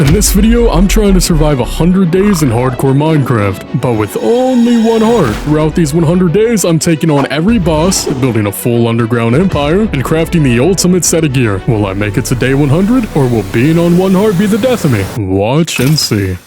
In this video, I'm trying to survive 100 days in hardcore Minecraft, but with only one heart. Throughout these 100 days, I'm taking on every boss, building a full underground empire, and crafting the ultimate set of gear. Will I make it to day 100, or will being on one heart be the death of me? Watch and see.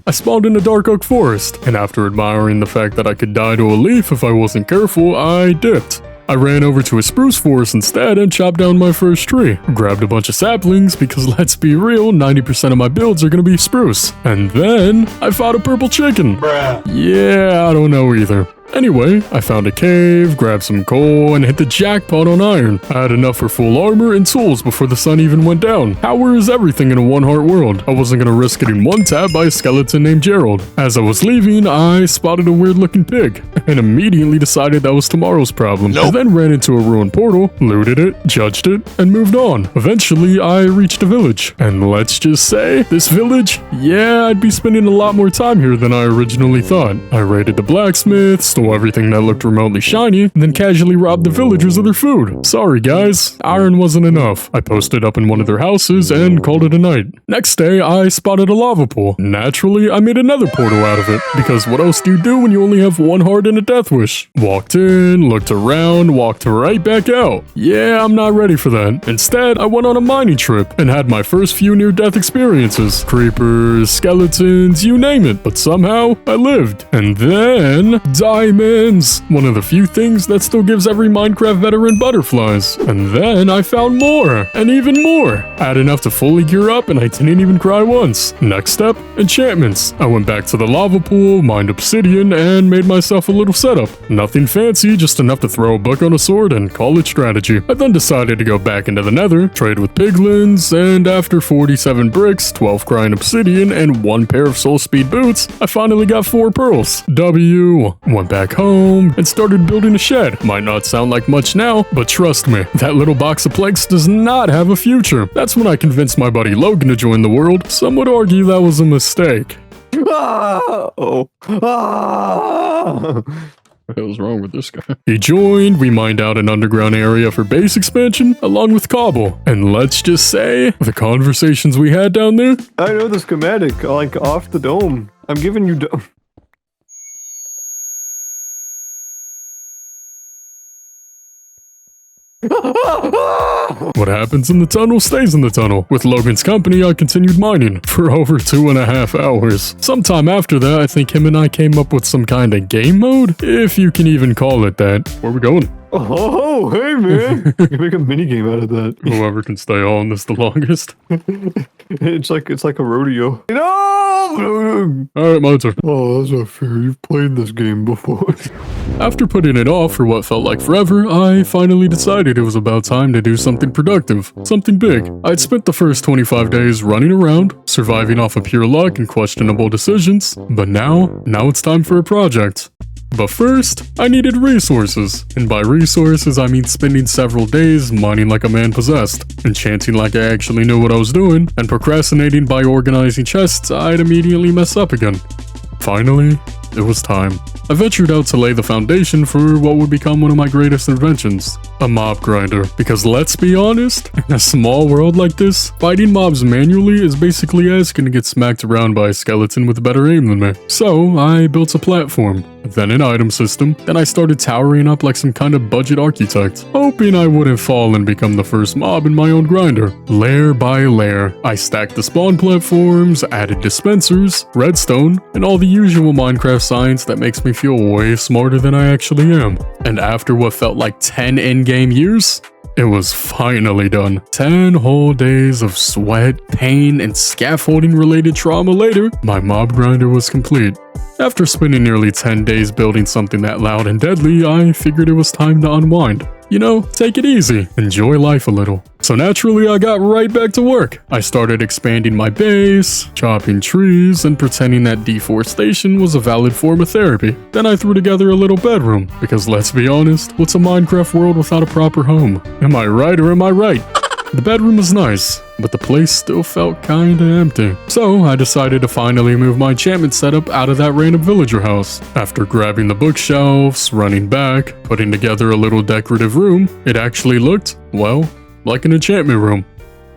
I spawned in a dark oak forest, and after admiring the fact that I could die to a leaf if I wasn't careful, I dipped. I ran over to a spruce forest instead and chopped down my first tree. Grabbed a bunch of saplings because let's be real, 90% of my builds are gonna be spruce. And then I fought a purple chicken. Bruh. Yeah, I don't know either. Anyway, I found a cave, grabbed some coal, and hit the jackpot on iron. I had enough for full armor and tools before the sun even went down. Power is everything in a one-heart world. I wasn't gonna risk getting one-tapped by a skeleton named Gerald. As I was leaving, I spotted a weird-looking pig, and immediately decided that was tomorrow's problem. I then ran into a ruined portal, looted it, judged it, and moved on. Eventually, I reached a village. And let's just say, this village, yeah, I'd be spending a lot more time here than I originally thought. I raided the blacksmith, stole everything that looked remotely shiny, and then casually robbed the villagers of their food. Sorry guys, iron wasn't enough. I posted up in one of their houses and called it a night. Next day, I spotted a lava pool. Naturally, I made another portal out of it, because what else do you do when you only have one heart and a death wish? Walked in, looked around, walked right back out. Yeah, I'm not ready for that. Instead, I went on a mining trip and had my first few near-death experiences. Creepers, skeletons, you name it. But somehow, I lived. And then, diamonds! One of the few things that still gives every Minecraft veteran butterflies. And then I found more, and even more. I had enough to fully gear up and I didn't even cry once. Next step, enchantments. I went back to the lava pool, mined obsidian, and made myself a little setup. Nothing fancy, just enough to throw a book on a sword and call it strategy. I then decided to go back into the Nether, trade with piglins, and after 47 bricks, 12 crying obsidian, and 1 pair of soul speed boots, I finally got 4 pearls. W. Went back home and started building a shed. Might not sound like much now, but trust me, that little box of planks does not have a future. That's when I convinced my buddy Logan to join the world. Some would argue that was a mistake. What The hell's wrong with this guy? He joined, we mined out an underground area for base expansion, along with cobble. And let's just say, the conversations we had down there? I know the schematic, like off the dome. I'm giving you What happens in the tunnel stays in the tunnel. With Logan's company, I continued mining for over 2.5 hours. Sometime after that, I think him and I came up with some kind of game mode, if you can even call it that. Where we going? Oh, hey man! You can make a mini game out of that. Whoever can stay on this the longest. It's like a rodeo. No! Alright, my turn. Oh, that's not fair. You've played this game before. After putting it off for what felt like forever, I finally decided it was about time to do something productive, something big. I'd spent the first 25 days running around, surviving off of pure luck and questionable decisions, but now it's time for a project. But first, I needed resources, and by resources I mean spending several days mining like a man possessed, enchanting like I actually knew what I was doing, and procrastinating by organizing chests I'd immediately mess up again. Finally, it was time. I ventured out to lay the foundation for what would become one of my greatest inventions, a mob grinder. Because let's be honest, in a small world like this, fighting mobs manually is basically asking to get smacked around by a skeleton with better aim than me. So I built a platform, then an item system, then I started towering up like some kind of budget architect, hoping I wouldn't fall and become the first mob in my own grinder. Layer by layer, I stacked the spawn platforms, added dispensers, redstone, and all the usual Minecraft science that makes me feel way smarter than I actually am. And after what felt like 10 in-game years, it was finally done. 10 whole days of sweat, pain, and scaffolding-related trauma later, my mob grinder was complete. After spending nearly 10 days building something that loud and deadly, I figured it was time to unwind. You know, take it easy, enjoy life a little. So naturally, I got right back to work. I started expanding my base, chopping trees, and pretending that deforestation was a valid form of therapy. Then I threw together a little bedroom, because let's be honest, what's a Minecraft world without a proper home? Am I right or am I right? The bedroom was nice, but the place still felt kinda empty. So I decided to finally move my enchantment setup out of that random villager house. After grabbing the bookshelves, running back, putting together a little decorative room, it actually looked, well, like an enchantment room.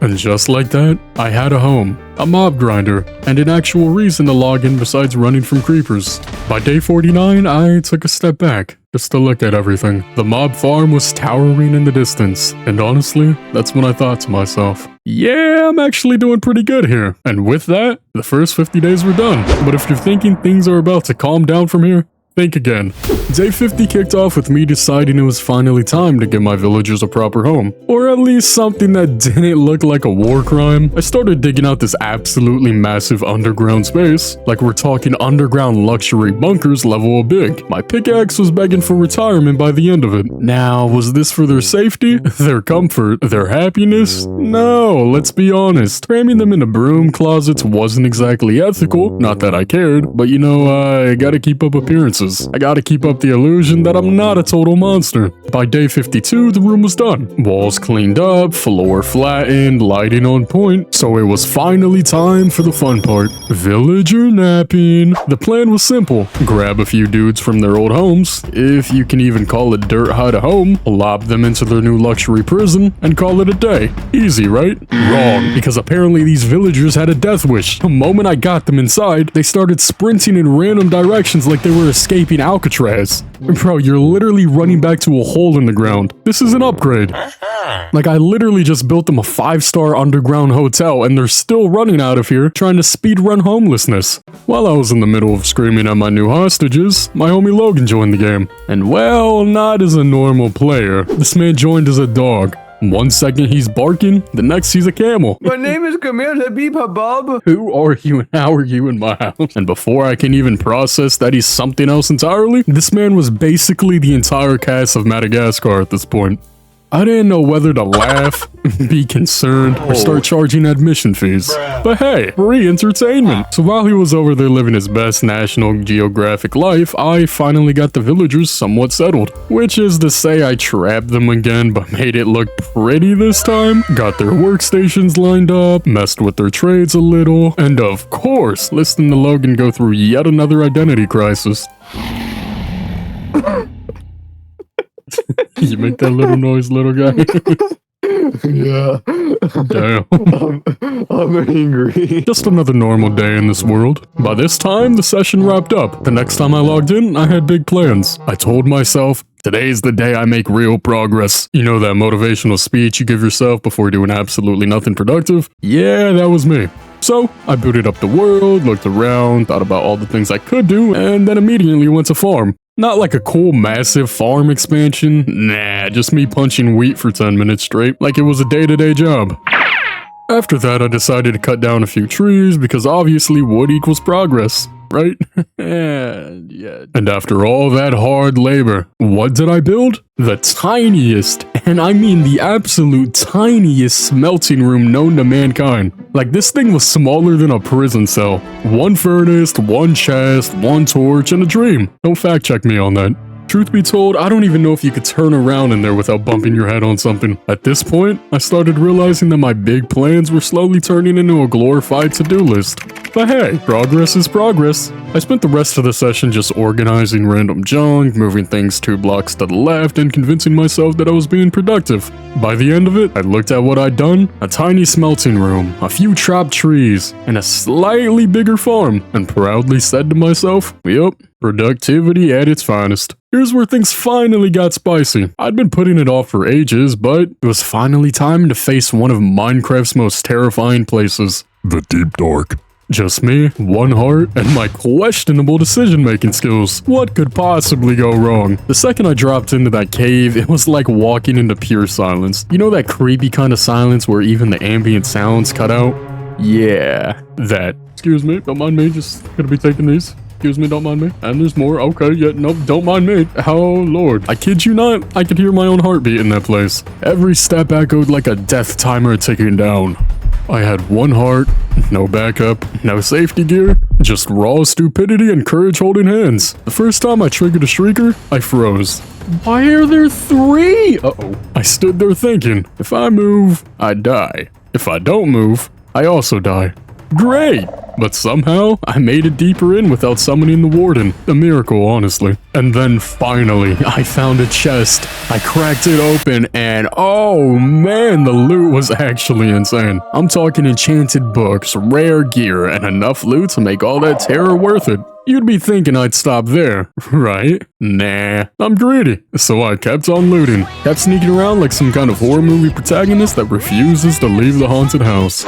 And just like that, I had a home, a mob grinder, and an actual reason to log in besides running from creepers. By day 49, I took a step back, just to look at everything. The mob farm was towering in the distance, and honestly, that's when I thought to myself, yeah, I'm actually doing pretty good here. And with that, the first 50 days were done. But if you're thinking things are about to calm down from here, think again. Day 50 kicked off with me deciding it was finally time to give my villagers a proper home, or at least something that didn't look like a war crime. I started digging out this absolutely massive underground space, like we're talking underground luxury bunkers level big. My pickaxe was begging for retirement by the end of it. Now, was this for their safety, their comfort, their happiness? No, let's be honest. Cramming them into broom closets wasn't exactly ethical, not that I cared, but you know, I gotta keep up appearances. I gotta keep up the illusion that I'm not a total monster. By day 52, the room was done. Walls cleaned up, floor flattened, lighting on point, so it was finally time for the fun part. Villager napping. The plan was simple. Grab a few dudes from their old homes, if you can even call a dirt hut a home, lob them into their new luxury prison, and call it a day. Easy, right? Wrong, because apparently these villagers had a death wish. The moment I got them inside, they started sprinting in random directions like they were escaping Alcatraz. Bro, you're literally running back to a hole in the ground. This is an upgrade. Like, I literally just built them a 5-star underground hotel, and they're still running out of here trying to speedrun homelessness. While I was in the middle of screaming at my new hostages, my homie Logan joined the game. And well, not as a normal player. This man joined as a dog. 1 second he's barking, the next he's a camel. My name is Kamil Habib Habab. Who are you and how are you in my house? And before I can even process that he's something else entirely, this man was basically the entire cast of Madagascar at this point. I didn't know whether to laugh, be concerned, or start charging admission fees. But hey, free entertainment. So while he was over there living his best National Geographic life, I finally got the villagers somewhat settled. Which is to say I trapped them again, but made it look pretty this time. Got their workstations lined up, messed with their trades a little, and of course, listened to Logan go through yet another identity crisis. You make that little noise, little guy? Yeah. Damn. I'm angry. Just another normal day in this world. By this time, the session wrapped up. The next time I logged in, I had big plans. I told myself, today's the day I make real progress. You know that motivational speech you give yourself before doing absolutely nothing productive? Yeah, that was me. So, I booted up the world, looked around, thought about all the things I could do, and then immediately went to farm. Not like a cool massive farm expansion, nah, just me punching wheat for 10 minutes straight, like it was a day-to-day job. After that, I decided to cut down a few trees, because obviously wood equals progress, right? Yeah. And after all that hard labor, what did I build? The tiniest, and I mean the absolute tiniest smelting room known to mankind. Like, this thing was smaller than a prison cell. 1 furnace, 1 chest, 1 torch, and a dream. Don't fact check me on that. Truth be told, I don't even know if you could turn around in there without bumping your head on something. At this point, I started realizing that my big plans were slowly turning into a glorified to-do list. But hey, progress is progress. I spent the rest of the session just organizing random junk, moving things 2 blocks to the left, and convincing myself that I was being productive. By the end of it, I looked at what I'd done, a tiny smelting room, a few chopped trees, and a slightly bigger farm, and proudly said to myself, yup, productivity at its finest. Here's where things finally got spicy. I'd been putting it off for ages, but it was finally time to face one of Minecraft's most terrifying places. The Deep Dark. Just me, 1 heart, and my questionable decision-making skills. What could possibly go wrong? The second I dropped into that cave, it was like walking into pure silence. You know that creepy kind of silence where even the ambient sounds cut out? Yeah, that. Excuse me, don't mind me, just gonna be taking these. Excuse me, don't mind me. And there's more. Okay, yeah, nope, don't mind me. Oh, Lord. I kid you not, I could hear my own heartbeat in that place. Every step echoed like a death timer ticking down. I had 1 heart, no backup, no safety gear, just raw stupidity and courage holding hands. The first time I triggered a shrieker, I froze. Why are there 3? Uh-oh. I stood there thinking, if I move, I die. If I don't move, I also die. Great! but somehow I made it deeper in without summoning the warden. A miracle, honestly. And then finally, I found a chest. I cracked it open and oh man, the loot was actually insane. I'm talking enchanted books, rare gear, and enough loot to make all that terror worth it. You'd be thinking I'd stop there, right? Nah, I'm greedy. So I kept on looting, kept sneaking around like some kind of horror movie protagonist that refuses to leave the haunted house.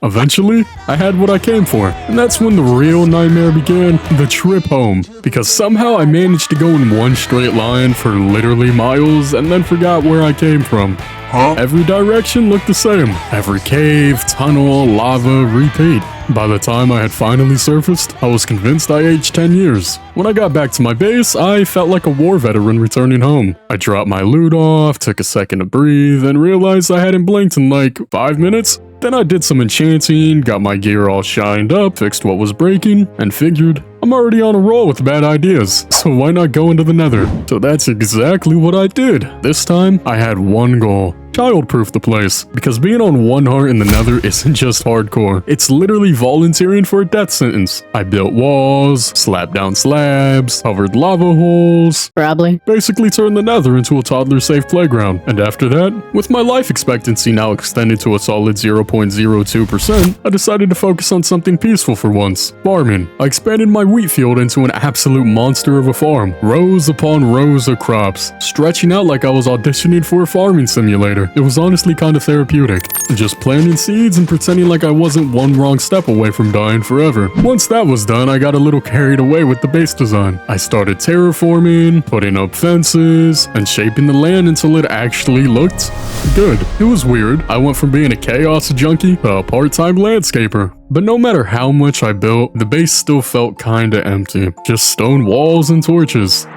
Eventually, I had what I came for, and that's when the real nightmare began, the trip home. Because somehow I managed to go in one straight line for literally miles and then forgot where I came from. Every direction looked the same. Every cave, tunnel, lava, repeat. By the time I had finally surfaced, I was convinced I aged 10 years. When I got back to my base, I felt like a war veteran returning home. I dropped my loot off, took a second to breathe, and realized I hadn't blinked in like 5 minutes. Then I did some enchanting, got my gear all shined up, fixed what was breaking, and figured, I'm already on a roll with bad ideas, so why not go into the Nether? So that's exactly what I did. This time, I had one goal. Child-proof the place, because being on one heart in the Nether isn't just hardcore, it's literally volunteering for a death sentence. I built walls, slapped down slabs, covered lava holes, Probably. basically turned the Nether into a toddler-safe playground. And after that, with my life expectancy now extended to a solid 0.02%, I decided to focus on something peaceful for once, farming. I expanded my wheat field into an absolute monster of a farm, rows upon rows of crops, stretching out like I was auditioning for a farming simulator. It was honestly kind of therapeutic, just planting seeds and pretending like I wasn't one wrong step away from dying forever. Once that was done, I got a little carried away with the base design. I started terraforming, putting up fences, and shaping the land until it actually looked good. It was weird. I went from being a chaos junkie to a part-time landscaper. But no matter how much I built, the base still felt kinda empty. Just stone walls and torches.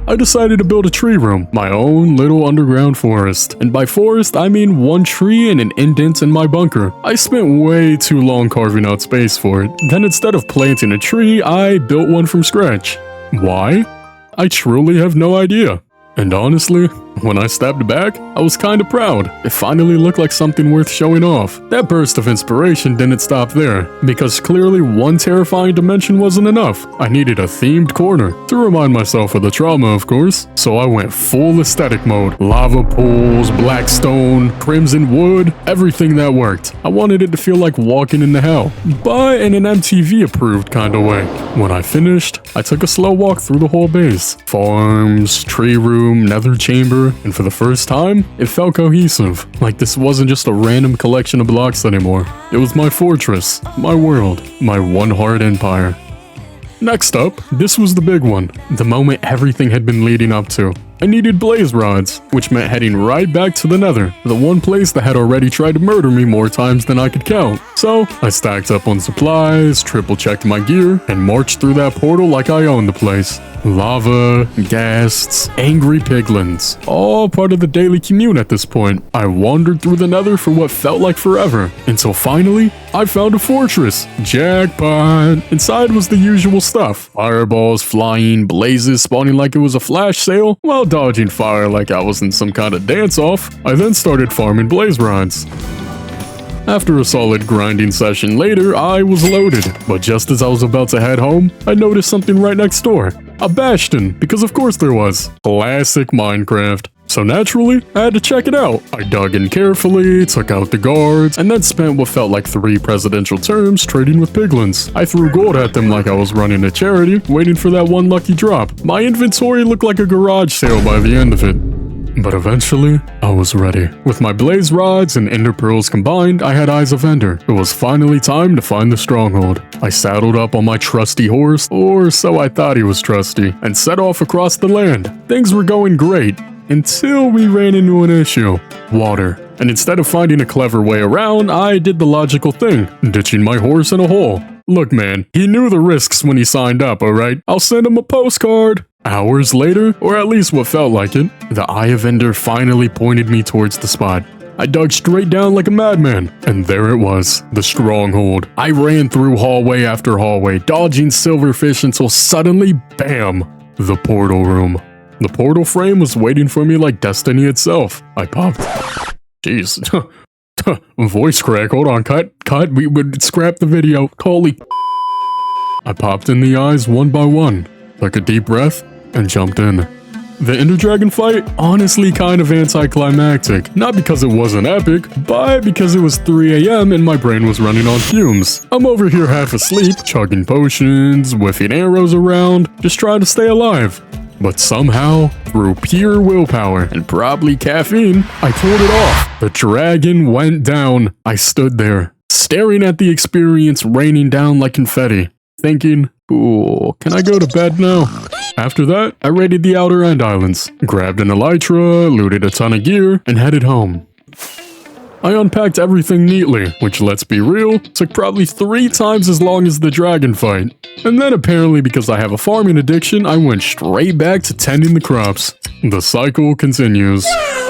I decided to build a tree room, my own little underground forest. And by forest, I mean one tree and an indent in my bunker. I spent way too long carving out space for it. Then instead of planting a tree, I built one from scratch. Why? I truly have no idea. And honestly, when I stepped back, I was kinda proud. It finally looked like something worth showing off. That burst of inspiration didn't stop there, because clearly one terrifying dimension wasn't enough. I needed a themed corner, to remind myself of the trauma of course. So I went full aesthetic mode. Lava pools, black stone, crimson wood, everything that worked. I wanted it to feel like walking into hell, but in an MTV approved kinda way. When I finished, I took a slow walk through the whole base. Farms, tree room, nether chamber, and for the first time, it felt cohesive. Like this wasn't just a random collection of blocks anymore. It was my fortress, my world, my one heart empire. Next up, this was the big one, the moment everything had been leading up to. I needed blaze rods, which meant heading right back to the Nether, the one place that had already tried to murder me more times than I could count. So, I stacked up on supplies, triple checked my gear, and marched through that portal like I owned the place. Lava, ghasts, angry piglins, all part of the daily commute at this point. I wandered through the Nether for what felt like forever, until finally, I found a fortress. Jackpot! Inside was the usual stuff. Fireballs flying, blazes spawning like it was a flash sale, while dodging fire like I was in some kind of dance-off. I then started farming blaze rods. After a solid grinding session later, I was loaded, but just as I was about to head home, I noticed something right next door. A bastion, because of course there was. Classic Minecraft. So naturally, I had to check it out. I dug in carefully, took out the guards, and then spent what felt like 3 presidential terms trading with piglins. I threw gold at them like I was running a charity, waiting for that one lucky drop. My inventory looked like a garage sale by the end of it. But eventually, I was ready. With my blaze rods and ender pearls combined, I had eyes of ender. It was finally time to find the stronghold. I saddled up on my trusty horse, or so I thought he was trusty, and set off across the land. Things were going great, until we ran into an issue. Water. And instead of finding a clever way around, I did the logical thing, ditching my horse in a hole. Look man, he knew the risks when he signed up, alright? I'll send him a postcard. Hours later, or at least what felt like it, the Eye of Ender finally pointed me towards the spot. I dug straight down like a madman, and there it was, the stronghold. I ran through hallway after hallway, dodging silverfish until suddenly, bam, the portal room. The portal frame was waiting for me like destiny itself. I popped. Jeez. Voice crack. Hold on. Cut. We would scrap the video. Holy. I popped in the eyes one by one, took a deep breath, and jumped in. The Ender Dragon fight, honestly kind of anticlimactic. Not because it wasn't epic, but because it was 3 a.m. and my brain was running on fumes. I'm over here half asleep, chugging potions, whiffing arrows around, just trying to stay alive. But somehow, through pure willpower and probably caffeine, I pulled it off. The dragon went down. I stood there, staring at the experience raining down like confetti, thinking, cool, can I go to bed now? After that, I raided the Outer End Islands, grabbed an elytra, looted a ton of gear, and headed home. I unpacked everything neatly, which, let's be real, took probably 3 times as long as the dragon fight. And then apparently because I have a farming addiction, I went straight back to tending the crops. The cycle continues.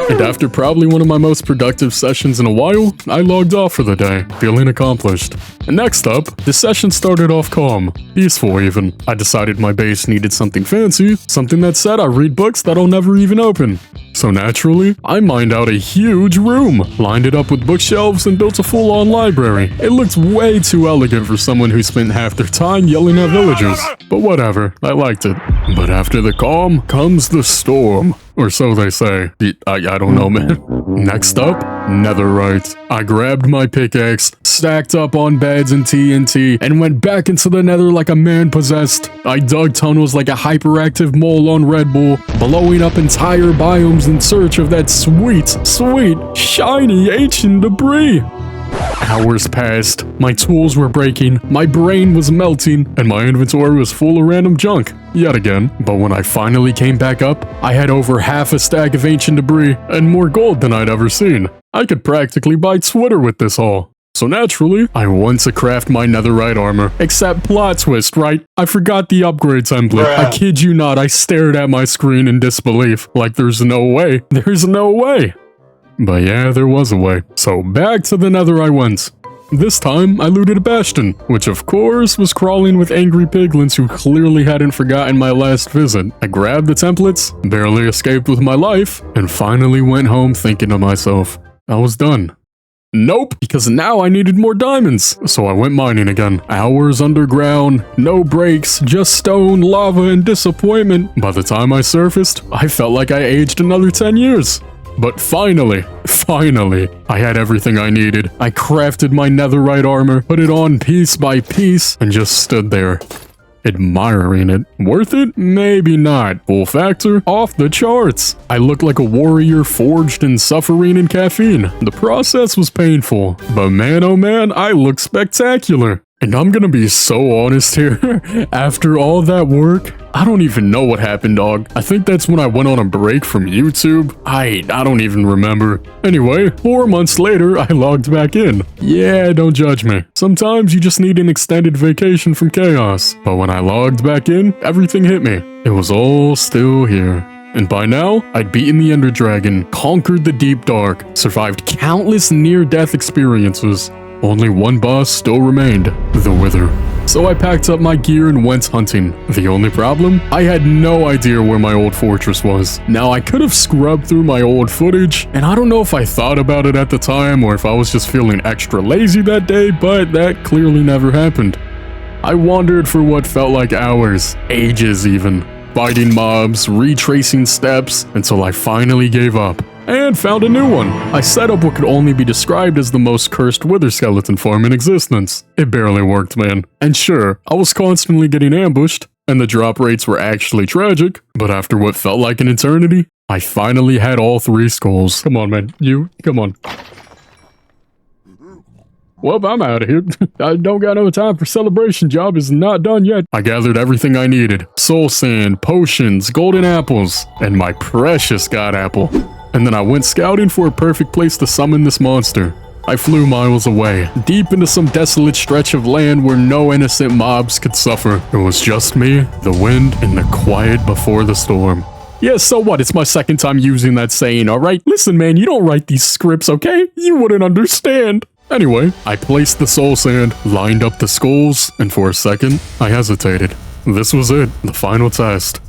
And after probably one of my most productive sessions in a while, I logged off for the day, feeling accomplished. And next up, the session started off calm, peaceful even. I decided my base needed something fancy, something that said I read books that I'll never even open. So naturally, I mined out a huge room, lined it up with bookshelves, and built a full-on library. It looked way too elegant for someone who spent half their time yelling at villagers. But whatever, I liked it. But after the calm comes the storm. Or so they say. I don't know, man. Next up, Netherite. I grabbed my pickaxe, stacked up on beds and TNT, and went back into the Nether like a man possessed. I dug tunnels like a hyperactive mole on Red Bull, blowing up entire biomes in search of that sweet, shiny ancient debris. Hours passed, my tools were breaking, my brain was melting, and my inventory was full of random junk, yet again. But when I finally came back up, I had over half a stack of ancient debris, and more gold than I'd ever seen. I could practically buy Twitter with this haul. So naturally, I want to craft my netherite armor. Except plot twist, right? I forgot the upgrade template. I kid you not, I stared at my screen in disbelief, like there's no way. There's no way. But yeah, there was a way. So back to the Nether I went. This time, I looted a bastion, which of course was crawling with angry piglins who clearly hadn't forgotten my last visit. I grabbed the templates, barely escaped with my life, and finally went home thinking to myself, I was done. Nope, because now I needed more diamonds. So I went mining again. Hours underground, no breaks, just stone, lava, and disappointment. By the time I surfaced, I felt like I aged another 10 years. But finally, I had everything I needed. I crafted my netherite armor, put it on piece by piece, and just stood there, admiring it. Worth it? Maybe not. Full factor? Off the charts. I looked like a warrior forged in suffering and caffeine. The process was painful, but man oh man, I look spectacular. And I'm gonna be so honest here, after all that work, I don't even know what happened, dog. I think that's when I went on a break from YouTube. I don't even remember. Anyway, 4 months later, I logged back in. Yeah, don't judge me. Sometimes you just need an extended vacation from chaos. But when I logged back in, everything hit me. It was all still here. And by now, I'd beaten the Ender Dragon, conquered the Deep Dark, survived countless near-death experiences. Only one boss still remained, the Wither. So I packed up my gear and went hunting. The only problem? I had no idea where my old fortress was. Now I could have scrubbed through my old footage, and I don't know if I thought about it at the time or if I was just feeling extra lazy that day, but that clearly never happened. I wandered for what felt like hours, ages even, fighting mobs, retracing steps, until I finally gave up. And found a new one. I set up what could only be described as the most cursed wither skeleton farm in existence. It barely worked, man. And sure, I was constantly getting ambushed, and the drop rates were actually tragic, but after what felt like an eternity, I finally had all 3 skulls. Come on, man. Come on. Well, I'm out of here. I don't got no time for celebration. Job is not done yet. I gathered everything I needed. Soul sand, potions, golden apples, and my precious god apple. And then I went scouting for a perfect place to summon this monster. I flew miles away, deep into some desolate stretch of land where no innocent mobs could suffer. It was just me, the wind, and the quiet before the storm. Yeah, so what? It's my second time using that saying, alright? Listen, man, you don't write these scripts, okay? You wouldn't understand. Anyway, I placed the soul sand, lined up the skulls, and for a second, I hesitated. This was it, the final test.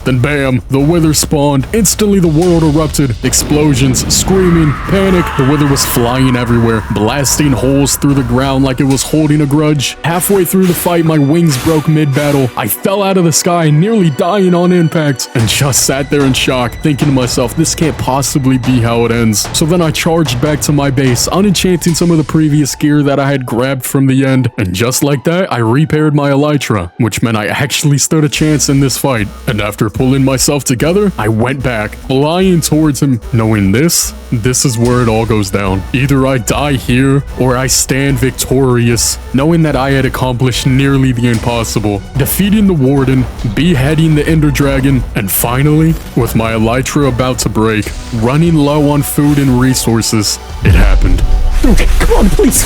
Then bam, the wither spawned. Instantly the world erupted. Explosions, screaming, panic. The wither was flying everywhere, blasting holes through the ground like it was holding a grudge. Halfway through the fight, my wings broke mid-battle. I fell out of the sky, nearly dying on impact, and just sat there in shock, thinking to myself, this can't possibly be how it ends. So then I charged back to my base, unenchanting some of the previous gear that I had grabbed from the end, and just like that, I repaired my elytra, which meant I actually stood a chance in this fight. And after pulling myself together, I went back, flying towards him, knowing this is where it all goes down. Either I die here, or I stand victorious, knowing that I had accomplished nearly the impossible, defeating the warden, beheading the ender dragon, and finally, with my elytra about to break, running low on food and resources, it happened. Okay, come on, please.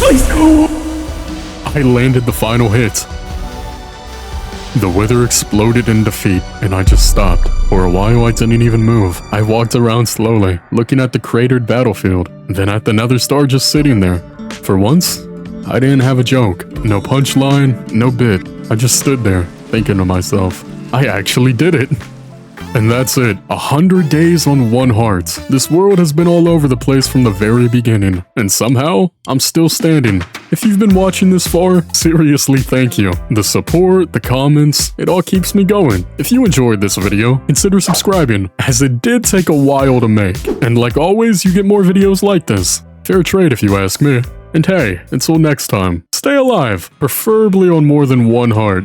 I landed the final hit. The wither exploded in defeat, and I just stopped. For a while, I didn't even move. I walked around slowly, looking at the cratered battlefield, then at the Nether star just sitting there. For once, I didn't have a joke. No punchline, no bit. I just stood there, thinking to myself, I actually did it. And that's it. 100 days on 1 heart. This world has been all over the place from the very beginning, and somehow, I'm still standing. If you've been watching this far, seriously thank you. The support, the comments, it all keeps me going. If you enjoyed this video, consider subscribing, as it did take a while to make. And like always, you get more videos like this. Fair trade if you ask me. And hey, until next time, stay alive, preferably on more than 1 heart.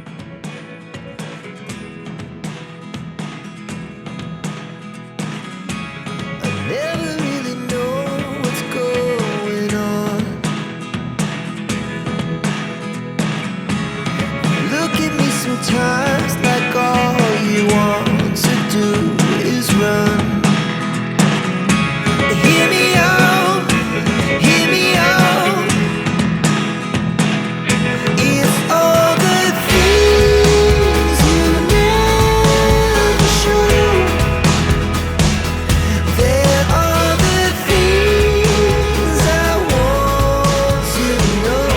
Never really know what's going on. Look at me sometimes like all you want to do is run. Hear me out, hear me out. It's all the things you never show. There are the things I want to know.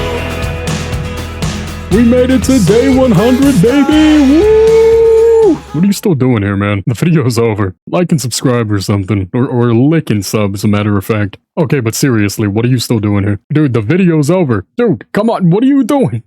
We made it to day 100, baby! Woo! What are you still doing here, man? The video's over. Like and subscribe or something. Or lick and sub, as a matter of fact. Okay, but seriously, what are you still doing here? Dude, the video's over. Dude, come on, what are you doing?